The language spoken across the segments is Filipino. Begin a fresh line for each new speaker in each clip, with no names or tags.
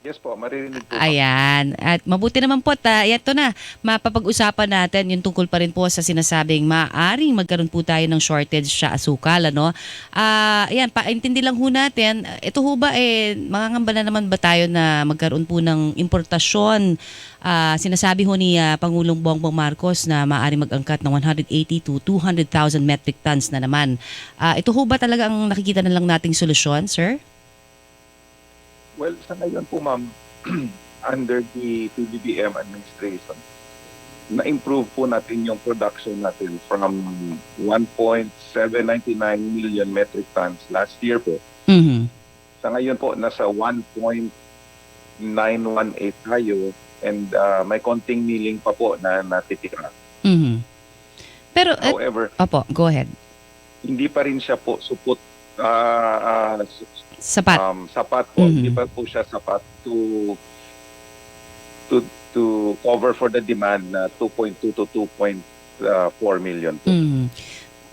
Yes po, maririnig po ma'am.
Ayan. At mabuti naman po, ito na, mapapag-usapan natin yung tungkol pa rin po sa sinasabing maaaring magkaroon po tayo ng shortage sa asukal. Ano? Ayan, paintindi lang ho natin, ito ho ba, mangangamba na naman ba tayo na magkaroon po ng importasyon? Sinasabi ho ni Pangulong Bongbong Marcos na maaaring mag-angkat ng 180 to 200,000 metric tons na naman. Ito ho ba talaga ang nakikita na lang nating solusyon, sir?
Well, sa ngayon po ma'am, under the PBBM administration, na-improve po natin yung production natin from 1.799 million metric tons last year po.
Mhm.
Sa ngayon po, nasa 1.918 tayo and may konting milling pa po na natitira.
Mhm. Pero,
However,
opo, go ahead.
hindi pa rin siya po supot
Sapat.
sapat po.
Mhm.
Hindi pa po siya sapat to cover for the demand na 2.2 to 2.4 million po.
Mhm.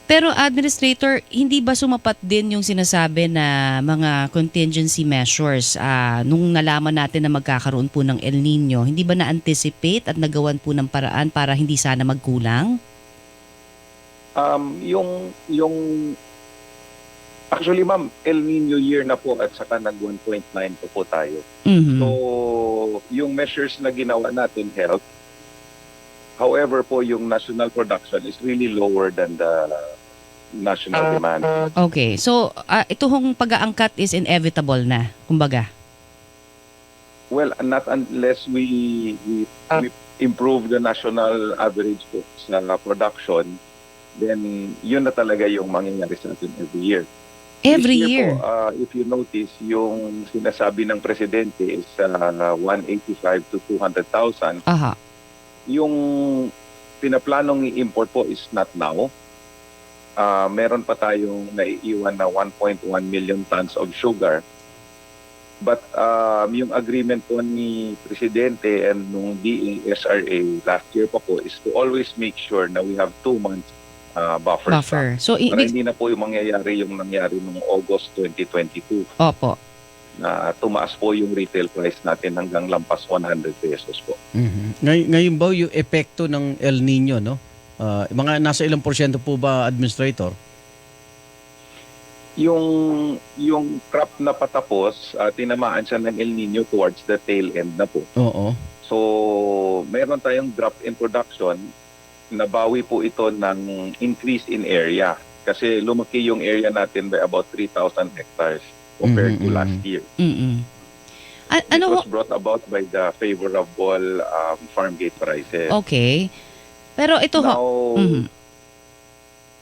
Pero Administrator, hindi ba sumapat din yung sinasabi na mga contingency measures nung nalaman natin na magkakaroon po ng El Nino? Hindi ba na-anticipate at nagawan po ng paraan para hindi sana magkulang?
Yung actually ma'am, El Nino year na po at saka nag 1.9 po tayo.
Mhm.
So, yung measures na ginawa natin help. However po, yung national production is really lower than the national demand.
Okay. So, ito hong pag-aangkat is inevitable na, kumbaga.
Well, not unless we improve the national average po sa production, then yun na talaga yung mangyayari sa atin every year.
Every
This
year.
po, if you notice, yung sinasabi ng presidente is 185 to 200,000.
Aha.
Yung pinaplanong i-import po is not now. Meron pa tayong naiiwan na 1.1 million tons of sugar. But yung agreement po ni Presidente and nung DA-SRA last year pa po is to always make sure na we have 2 months buffer stock.
So,
Para hindi na po yung mangyayari yung nangyari noong August 2022
opo.
na tumaas po yung retail price natin hanggang lampas 100 pesos po.
Mhm. Ngayon ba yung epekto ng El Nino, no? Mga nasa ilang porsyento po ba, Administrator?
Yung crop na patapos, tinamaan siya ng El Nino towards the tail end na po.
Oo.
So, mayroon tayong drop in production. Nabawi po ito ng increase in area. Kasi lumaki yung area natin by about 3,000 hectares compared to last year.
Mm-mm.
It
Ano
was brought about by the favorable farm gate prices.
Okay. Pero ito
Now,
Mhm.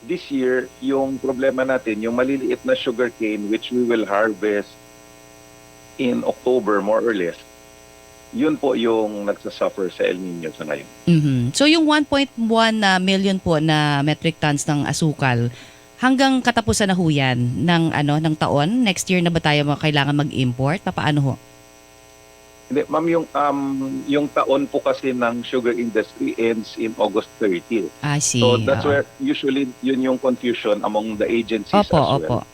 this year, yung problema natin, yung maliliit na sugarcane which we will harvest in October more or less, yun po yung nagsasuffer sa El Nino sa ngayon.
Mhm. So yung 1.1 million po na metric tons ng asukal, hanggang katapusan na ho yan ng taon? Next year na ba tayo kailangan mag-import? Paano ho?
Hindi, ma'am, yung taon po kasi ng sugar industry ends in August 30.
I see.
So that's
Oo.
where usually yun yung confusion among the agencies
Opo,
as well.
opo.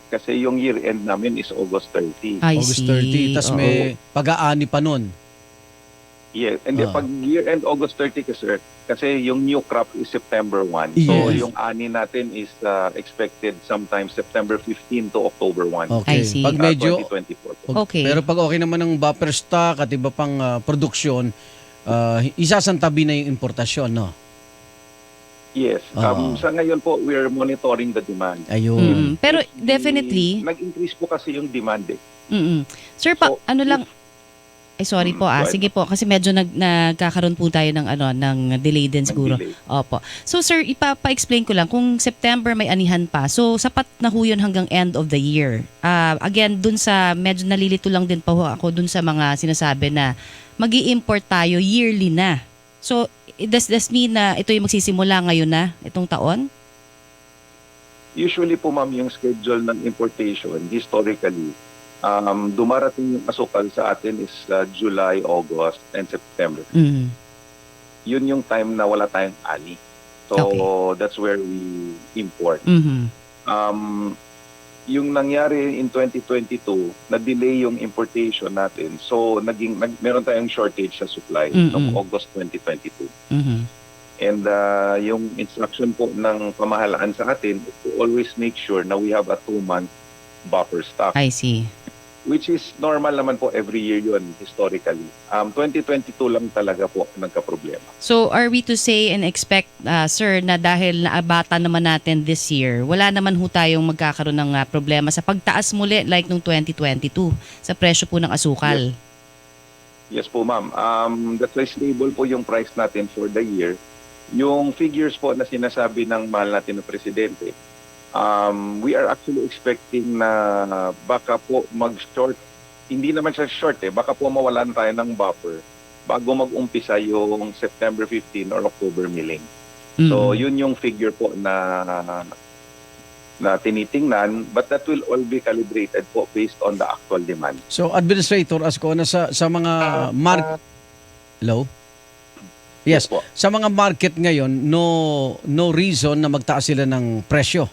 Kasi yung year end namin is August 30.
I
August
see.
30. Tapos
Oo.
may pag-aani pa nun.
Yeah, and then
Ah.
pag year end August 30 kasi yung new crop is September 1. So
Yes.
yung ani natin is expected sometime September 15 to October 1.
Okay.
I see.
Pag medyo
2024 po.
Okay.
Pero pag okay naman ng buffer stock at iba pang produksyon, isasantabi na yung importasyon, no?
Yes.
Oo.
Sa ngayon po, we are monitoring the demand.
Ayun.
Pero definitely,
Nag-increase po kasi yung demand eh.
Sir,
So,
ano lang, sorry po
go ahead.
sige po kasi medyo nagkakaroon po tayo ng delay din siguro.
Nag-delay.
Opo. So sir, ipapa-explain ko lang kung September may anihan pa. So sapat na ho yun hanggang end of the year. Again, dun sa medyo nalilito lang din pa ho ako dun sa mga sinasabi na magi-import tayo yearly na. So does this mean na ito yung magsisimula ngayon na itong taon?
Usually po ma'am, yung schedule ng importation, historically, dumarating yung asukal sa atin is July, August, and September.
Mhm.
Yun yung time na wala tayong ani. So,
Okay.
that's where we import.
Mhm.
Um, yung nangyari in 2022, na-delay yung importation natin. So, meron tayong shortage sa supply noong August 2022.
Mhm.
And yung instruction po ng pamahalaan sa atin is to always make sure na we have a 2-month buffer stock,
I see.
which is normal naman po every year yun historically. 2022 lang talaga po nagka-problema.
So are we to say and expect, sir, na dahil naabatan naman natin this year, wala naman ho tayong magkakaroon ng problema sa pagtaas muli like nung 2022 sa presyo po ng asukal?
Yes po, ma'am. That's why stable po yung price natin for the year. Yung figures po na sinasabi ng mahal natin na presidente, we are actually expecting na baka po mag-short, hindi naman siya short baka po mawalan tayo ng buffer bago mag-umpisa yung September 15 or October milling. So yun yung figure po na tinitingnan, but that will all be calibrated po based on the actual demand.
So Administrator Ascona, sa mga Hello? Yes,
po.
sa mga market ngayon, no reason na magtaas sila ng presyo.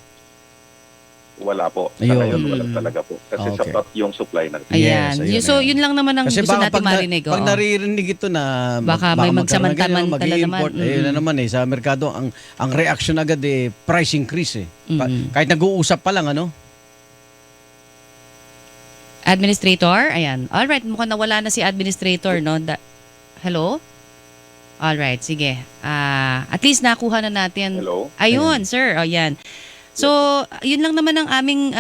Wala po. Sa
Ayun.
ngayon, wala talaga po. Kasi
Okay.
sapat yung supply natin.
Ayan.
Yes, ayun,
So
ayun.
yun lang naman ang
Kasi
gusto
baka
natin marinig.
pag
oo.
naririnig ito na
Baka may
magkaroon ng
magsamantala
ganyan, mag-i-import,
naman.
yun na naman sa merkado ang reaction agad price increase kahit nag-uusap pa lang
Administrator, ayan. Alright, mukhang nawala na si Administrator, no? Hello? Alright, sige. At least nakuha na natin.
Hello?
Ayun, sir. Ayan. So, yun lang naman ang aming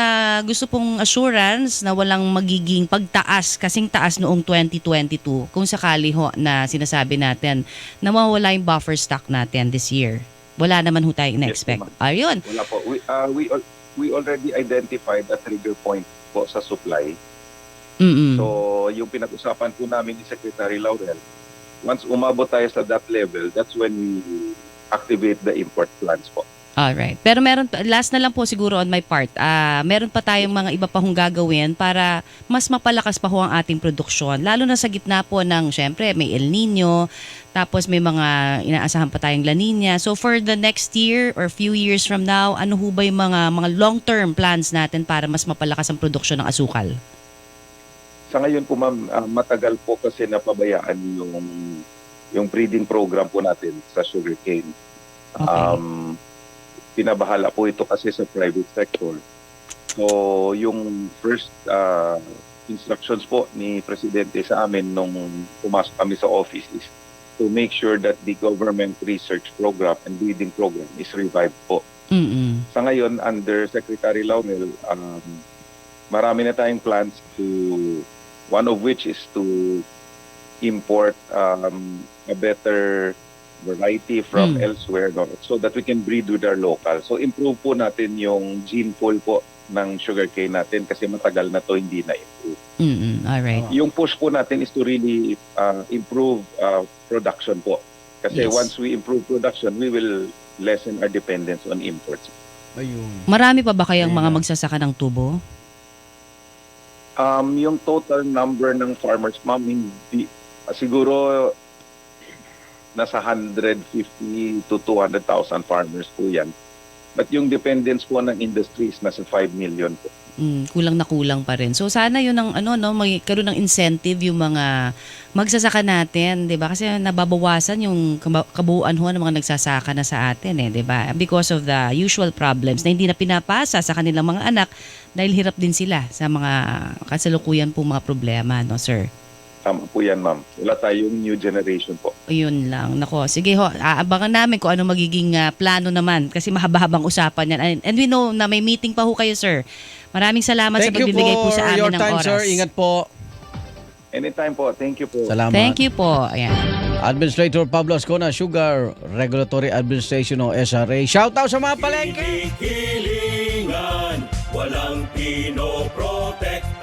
gusto pong assurance na walang magiging pagtaas, kasing taas noong 2022 kung sakali ho na sinasabi natin na mawala yung buffer stock natin this year. Wala naman ho tayong na-expect.
Yes,
Ayun.
Wala po. We already identified a trigger point po sa supply.
Mm-mm.
So, yung pinag-usapan po namin ni Secretary Laurel, once umabot tayo sa that level, that's when we activate the import plans po.
Alright. Pero last na lang po siguro on my part, meron pa tayong mga iba pa hong gagawin para mas mapalakas pa ho ang ating produksyon. Lalo na sa gitna po ng, syempre, may El Nino, tapos may mga inaasahan pa tayong La Nina. So for the next year or few years from now, ano ho ba yung mga long-term plans natin para mas mapalakas ang produksyon ng asukal?
Sa ngayon po, ma'am, matagal po kasi napabayaan yung breeding program po natin sa sugarcane.
Okay.
Pinabahala po ito kasi sa private sector. So, yung first instructions po ni Presidente sa amin nung pumasok kami sa office is to make sure that the government research program and breeding program is revived po.
Mm-mm.
Sa ngayon, under Secretary Laurel, marami na tayong plans one of which is to import a better variety from elsewhere, no? So that we can breed with our local. So improve po natin yung gene pool po ng sugarcane natin kasi matagal na to hindi na-improve.
Alright.
Yung push po natin is to really improve production po. Kasi
Yes.
once we improve production, we will lessen our dependence on imports.
Ayun.
Marami pa ba kayang
Ayun
mga
na.
magsasaka ng tubo?
Yung total number ng farmers, ma'am, hindi, siguro nasa 150 to 200,000 farmers po yan. But yung dependence po ng industries nasa 5 million po.
Kulang na kulang pa rin. So sana yun ang magkaroon ng incentive yung mga magsasaka natin, 'di ba? Kasi nababawasan yung kabuuan ho ng mga nagsasaka na sa atin 'di ba? Because of the usual problems na hindi na pinapasa sa kanilang mga anak dahil hirap din sila sa mga kasalukuyan po mga problema, no, sir?
Tama po yan, ma'am. Wala tayong new generation po.
Yun lang. Nako, sige ho, aabangan namin kung ano magiging plano naman kasi mahaba-habang usapan yan. And we know na may meeting pa ho kayo, sir. Maraming salamat sa
Thank you
pagbibigay po sa amin
your
ng
time,
oras.
sir. Ingat po.
Anytime po. Thank you po.
Salamat.
Thank you po. Ayan.
Administrator Pablo Ascona, Sugar Regulatory Administration o SRA. Shout out sa mga palengke.
Kikilingan, walang pinoprotektahan.